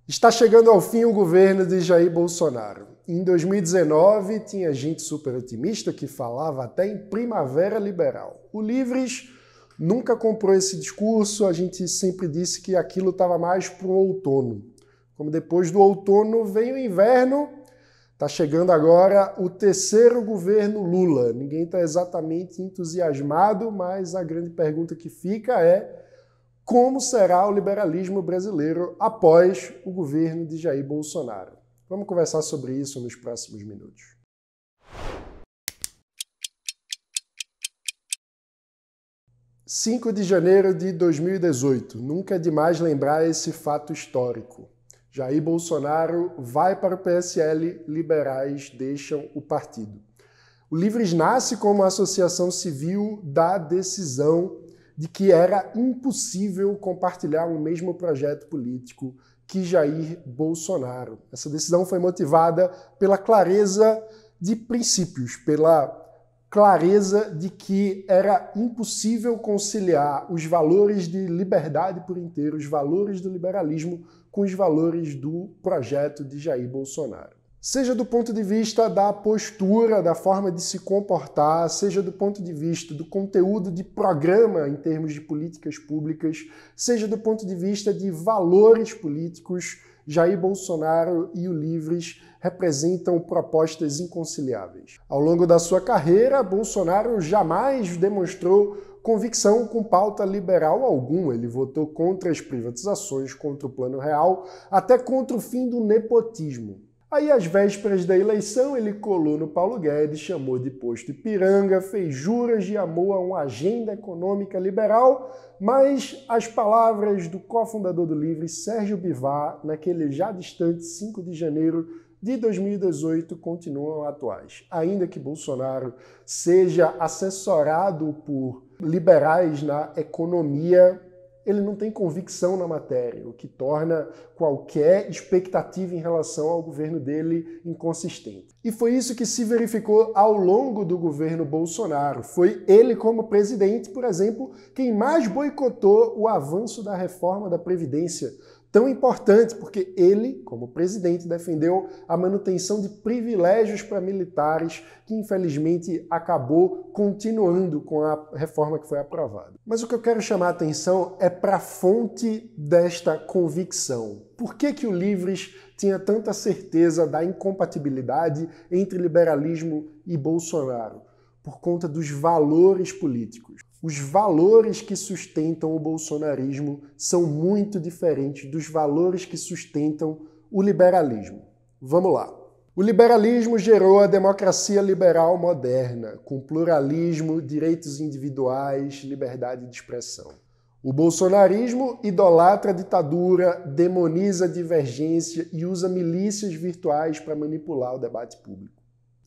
Está chegando ao fim o governo de Jair Bolsonaro. Em 2019, tinha gente super otimista que falava até em primavera liberal. O Livres nunca comprou esse discurso, a gente sempre disse que aquilo estava mais para o outono. Como depois do outono vem o inverno, está chegando agora o terceiro governo Lula. Ninguém está exatamente entusiasmado, mas a grande pergunta que fica é: como será o liberalismo brasileiro após o governo de Jair Bolsonaro? Vamos conversar sobre isso nos próximos minutos. – 5 de janeiro de 2018. Nunca é demais lembrar esse fato histórico. Jair Bolsonaro vai para o PSL, liberais deixam o partido. O Livres nasce como associação civil da decisão de que era impossível compartilhar o mesmo projeto político que Jair Bolsonaro. Essa decisão foi motivada pela clareza de princípios, pela clareza de que era impossível conciliar os valores de liberdade por inteiro, os valores do liberalismo, com os valores do projeto de Jair Bolsonaro. Seja do ponto de vista da postura, da forma de se comportar, seja do ponto de vista do conteúdo de programa em termos de políticas públicas, seja do ponto de vista de valores políticos, Jair Bolsonaro e o Livres representam propostas inconciliáveis. Ao longo da sua carreira, Bolsonaro jamais demonstrou convicção com pauta liberal alguma. Ele votou contra as privatizações, contra o Plano Real, até contra o fim do nepotismo. Aí, às vésperas da eleição, ele colou no Paulo Guedes, chamou de posto Ipiranga, fez juras de amor a uma agenda econômica liberal, mas as palavras do cofundador do Livres, Sérgio Bivar, naquele já distante 5 de janeiro de 2018, continuam atuais. Ainda que Bolsonaro seja assessorado por liberais na economia, ele não tem convicção na matéria, o que torna qualquer expectativa em relação ao governo dele inconsistente. E foi isso que se verificou ao longo do governo Bolsonaro. Foi ele, como presidente, por exemplo, quem mais boicotou o avanço da reforma da Previdência, tão importante porque ele, como presidente, defendeu a manutenção de privilégios para militares, que infelizmente acabou continuando com a reforma que foi aprovada. Mas o que eu quero chamar a atenção é para a fonte desta convicção. Por que o Livres tinha tanta certeza da incompatibilidade entre liberalismo e Bolsonaro? Por conta dos valores políticos. Os valores que sustentam o bolsonarismo são muito diferentes dos valores que sustentam o liberalismo. Vamos lá. O liberalismo gerou a democracia liberal moderna, com pluralismo, direitos individuais, liberdade de expressão. O bolsonarismo idolatra a ditadura, demoniza a divergência e usa milícias virtuais para manipular o debate público.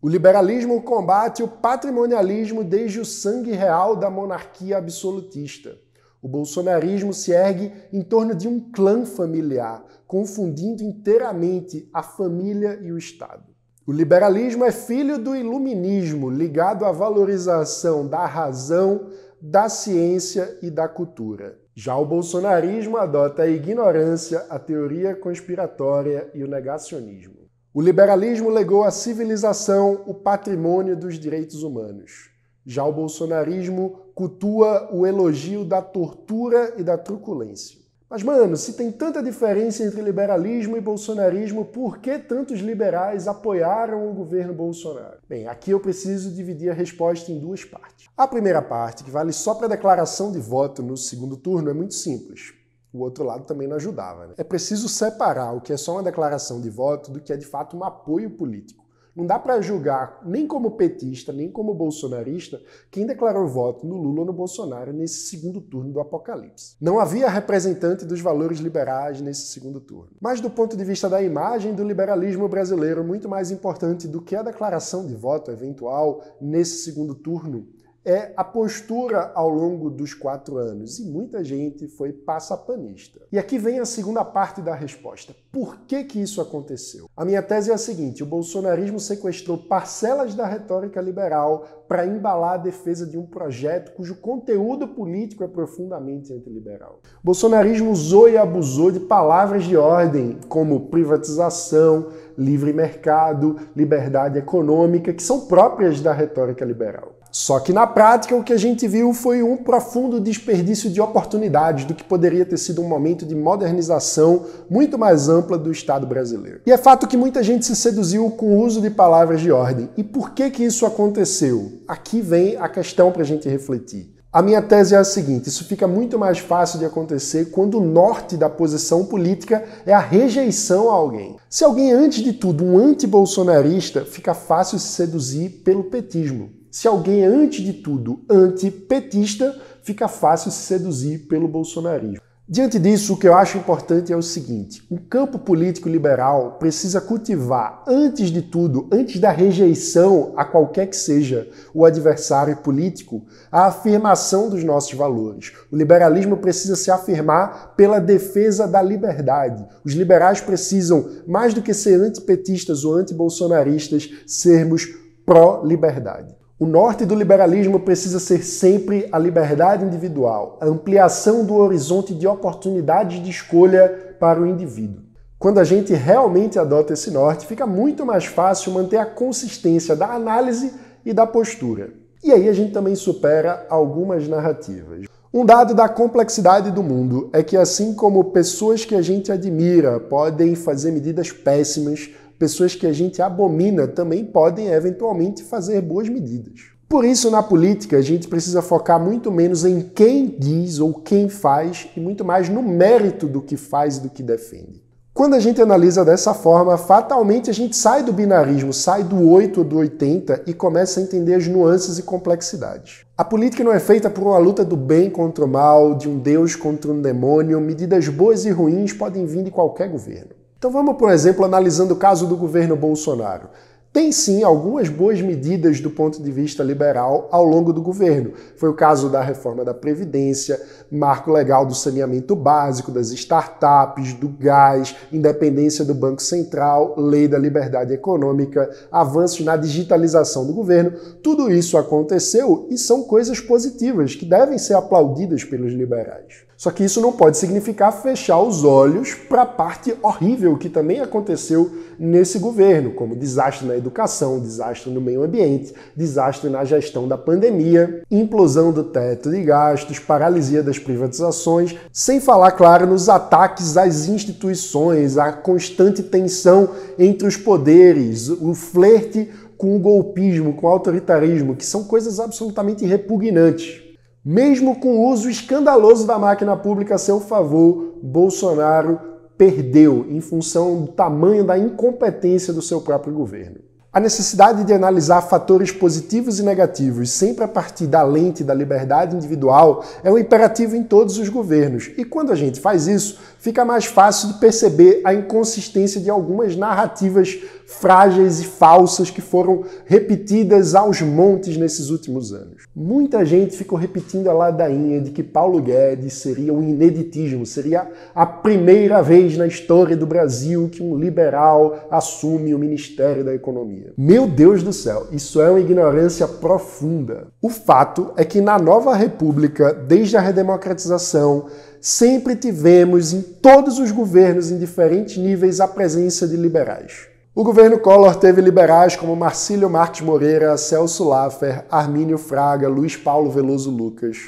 O liberalismo combate o patrimonialismo desde o sangue real da monarquia absolutista. O bolsonarismo se ergue em torno de um clã familiar, confundindo inteiramente a família e o Estado. O liberalismo é filho do iluminismo, ligado à valorização da razão, da ciência e da cultura. Já o bolsonarismo adota a ignorância, a teoria conspiratória e o negacionismo. O liberalismo legou à civilização o patrimônio dos direitos humanos. Já o bolsonarismo cultua o elogio da tortura e da truculência. Mas, mano, se tem tanta diferença entre liberalismo e bolsonarismo, por que tantos liberais apoiaram o governo Bolsonaro? Bem, aqui eu preciso dividir a resposta em duas partes. A primeira parte, que vale só para a declaração de voto no segundo turno, é muito simples. O outro lado também não ajudava, né? É preciso separar o que é só uma declaração de voto do que é de fato um apoio político. Não dá para julgar nem como petista, nem como bolsonarista, quem declarou voto no Lula ou no Bolsonaro nesse segundo turno do apocalipse. Não havia representante dos valores liberais nesse segundo turno. Mas do ponto de vista da imagem do liberalismo brasileiro, muito mais importante do que a declaração de voto eventual nesse segundo turno é a postura ao longo dos 4 anos. E muita gente foi passapanista. E aqui vem a segunda parte da resposta. Por que isso aconteceu? A minha tese é a seguinte: o bolsonarismo sequestrou parcelas da retórica liberal para embalar a defesa de um projeto cujo conteúdo político é profundamente antiliberal. O bolsonarismo usou e abusou de palavras de ordem como privatização, livre mercado, liberdade econômica, que são próprias da retórica liberal. Só que na prática o que a gente viu foi um profundo desperdício de oportunidades do que poderia ter sido um momento de modernização muito mais ampla do Estado brasileiro. E é fato que muita gente se seduziu com o uso de palavras de ordem. E por que isso aconteceu? Aqui vem a questão para a gente refletir. A minha tese é a seguinte: isso fica muito mais fácil de acontecer quando o norte da posição política é a rejeição a alguém. Se alguém é, antes de tudo, um anti-bolsonarista, fica fácil se seduzir pelo petismo. Se alguém é, antes de tudo, antipetista, fica fácil se seduzir pelo bolsonarismo. Diante disso, o que eu acho importante é o seguinte: o campo político liberal precisa cultivar, antes de tudo, antes da rejeição a qualquer que seja o adversário político, a afirmação dos nossos valores. O liberalismo precisa se afirmar pela defesa da liberdade. Os liberais precisam, mais do que ser antipetistas ou antibolsonaristas, sermos pró-liberdade. O norte do liberalismo precisa ser sempre a liberdade individual, a ampliação do horizonte de oportunidades de escolha para o indivíduo. Quando a gente realmente adota esse norte, fica muito mais fácil manter a consistência da análise e da postura. E aí a gente também supera algumas narrativas. Um dado da complexidade do mundo é que, assim como pessoas que a gente admira podem fazer medidas péssimas, pessoas que a gente abomina também podem, eventualmente, fazer boas medidas. Por isso, na política, a gente precisa focar muito menos em quem diz ou quem faz e muito mais no mérito do que faz e do que defende. Quando a gente analisa dessa forma, fatalmente a gente sai do binarismo, sai do 8 ou do 80 e começa a entender as nuances e complexidades. A política não é feita por uma luta do bem contra o mal, de um Deus contra um demônio. Medidas boas e ruins podem vir de qualquer governo. Então vamos, por exemplo, analisando o caso do governo Bolsonaro. Tem sim algumas boas medidas do ponto de vista liberal ao longo do governo. Foi o caso da reforma da Previdência, marco legal do saneamento básico, das startups, do gás, independência do Banco Central, lei da liberdade econômica, avanços na digitalização do governo. Tudo isso aconteceu e são coisas positivas que devem ser aplaudidas pelos liberais. Só que isso não pode significar fechar os olhos para a parte horrível que também aconteceu nesse governo, como desastre na educação, desastre no meio ambiente, desastre na gestão da pandemia, implosão do teto de gastos, paralisia das privatizações, sem falar, claro, nos ataques às instituições, a constante tensão entre os poderes, o flerte com o golpismo, com o autoritarismo, que são coisas absolutamente repugnantes. Mesmo com o uso escandaloso da máquina pública a seu favor, Bolsonaro perdeu em função do tamanho da incompetência do seu próprio governo. A necessidade de analisar fatores positivos e negativos sempre a partir da lente da liberdade individual é um imperativo em todos os governos. E quando a gente faz isso, fica mais fácil de perceber a inconsistência de algumas narrativas frágeis e falsas que foram repetidas aos montes nesses últimos anos. Muita gente ficou repetindo a ladainha de que Paulo Guedes seria um ineditismo, seria a primeira vez na história do Brasil que um liberal assume o Ministério da Economia. Meu Deus do céu, isso é uma ignorância profunda. O fato é que na nova república, desde a redemocratização, sempre tivemos em todos os governos, em diferentes níveis, a presença de liberais. O governo Collor teve liberais como Marcílio Marques Moreira, Celso Laffer, Armínio Fraga, Luiz Paulo Veloso Lucas.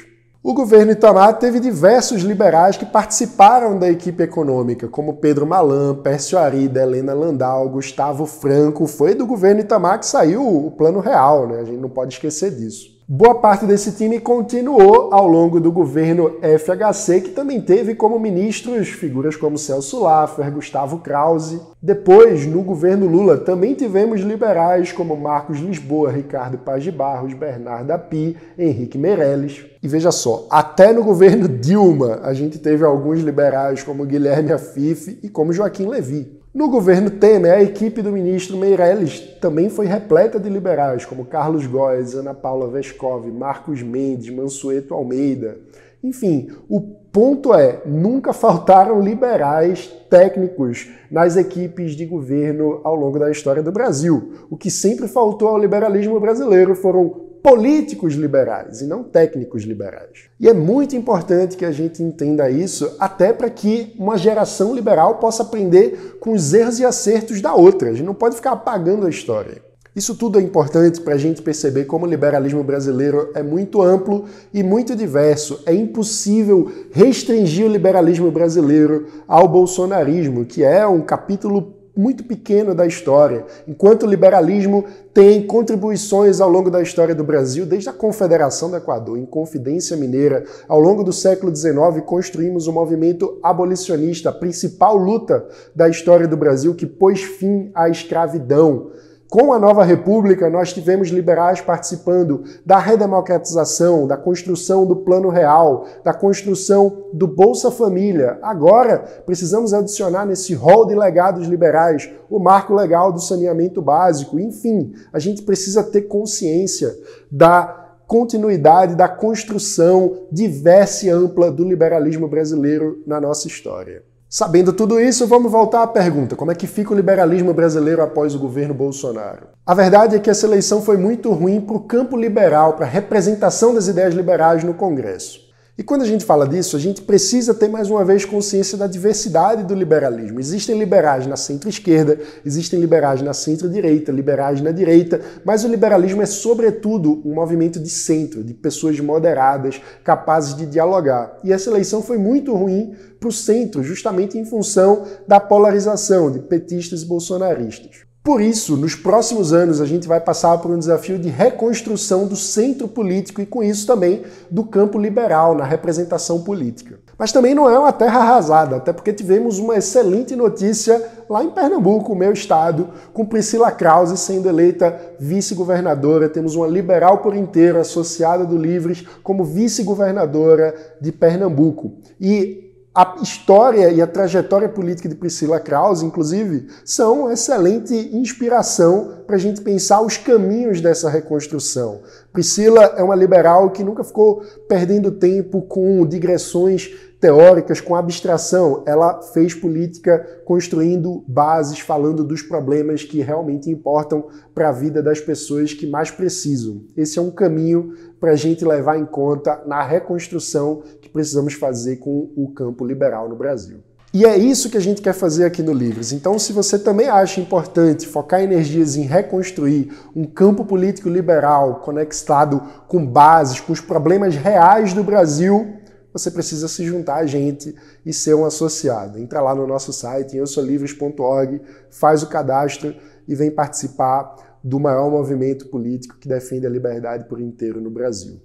O governo Itamar teve diversos liberais que participaram da equipe econômica, como Pedro Malan, Pércio Arida, Helena Landau, Gustavo Franco. Foi do governo Itamar que saiu o Plano Real, né? A gente não pode esquecer disso. Boa parte desse time continuou ao longo do governo FHC, que também teve como ministros figuras como Celso Laffer, Gustavo Krause. Depois, no governo Lula, também tivemos liberais como Marcos Lisboa, Ricardo Paz de Barros, Bernardo Api, Henrique Meirelles. E veja só, até no governo Dilma a gente teve alguns liberais como Guilherme Afif e como Joaquim Levy. No governo Temer, a equipe do ministro Meirelles também foi repleta de liberais como Carlos Góes, Ana Paula Vescov, Marcos Mendes, Mansueto Almeida. Enfim, o ponto é, nunca faltaram liberais técnicos nas equipes de governo ao longo da história do Brasil. O que sempre faltou ao liberalismo brasileiro foram políticos liberais e não técnicos liberais. E é muito importante que a gente entenda isso, até para que uma geração liberal possa aprender com os erros e acertos da outra. A gente não pode ficar apagando a história. Isso tudo é importante para a gente perceber como o liberalismo brasileiro é muito amplo e muito diverso. É impossível restringir o liberalismo brasileiro ao bolsonarismo, que é um capítulo muito pequeno da história, enquanto o liberalismo tem contribuições ao longo da história do Brasil, desde a Confederação do Equador, Inconfidência Mineira. Ao longo do século XIX, construímos o movimento abolicionista, a principal luta da história do Brasil, que pôs fim à escravidão. Com a nova república, nós tivemos liberais participando da redemocratização, da construção do Plano Real, da construção do Bolsa Família. Agora, precisamos adicionar nesse rol de legados liberais o marco legal do saneamento básico. Enfim, a gente precisa ter consciência da continuidade, da construção diversa e ampla do liberalismo brasileiro na nossa história. Sabendo tudo isso, vamos voltar à pergunta: como é que fica o liberalismo brasileiro após o governo Bolsonaro? A verdade é que essa eleição foi muito ruim para o campo liberal, para a representação das ideias liberais no Congresso. E quando a gente fala disso, a gente precisa ter mais uma vez consciência da diversidade do liberalismo. Existem liberais na centro-esquerda, existem liberais na centro-direita, liberais na direita, mas o liberalismo é sobretudo um movimento de centro, de pessoas moderadas, capazes de dialogar. E essa eleição foi muito ruim para o centro, justamente em função da polarização de petistas e bolsonaristas. Por isso, nos próximos anos, a gente vai passar por um desafio de reconstrução do centro político e, com isso, também do campo liberal na representação política. Mas também não é uma terra arrasada, até porque tivemos uma excelente notícia lá em Pernambuco, meu estado, com Priscila Krause sendo eleita vice-governadora. Temos uma liberal por inteiro associada do Livres como vice-governadora de Pernambuco. E a história e a trajetória política de Priscila Krause, inclusive, são uma excelente inspiração para a gente pensar os caminhos dessa reconstrução. Priscila é uma liberal que nunca ficou perdendo tempo com digressões teóricas, com abstração. Ela fez política construindo bases, falando dos problemas que realmente importam para a vida das pessoas que mais precisam. Esse é um caminho para a gente levar em conta na reconstrução que precisamos fazer com o campo liberal no Brasil. E é isso que a gente quer fazer aqui no Livres. Então, se você também acha importante focar energias em reconstruir um campo político liberal conectado com bases, com os problemas reais do Brasil, você precisa se juntar a gente e ser um associado. Entra lá no nosso site, eusolivres.org, faz o cadastro e vem participar do maior movimento político que defende a liberdade por inteiro no Brasil.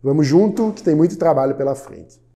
Vamos junto, que tem muito trabalho pela frente.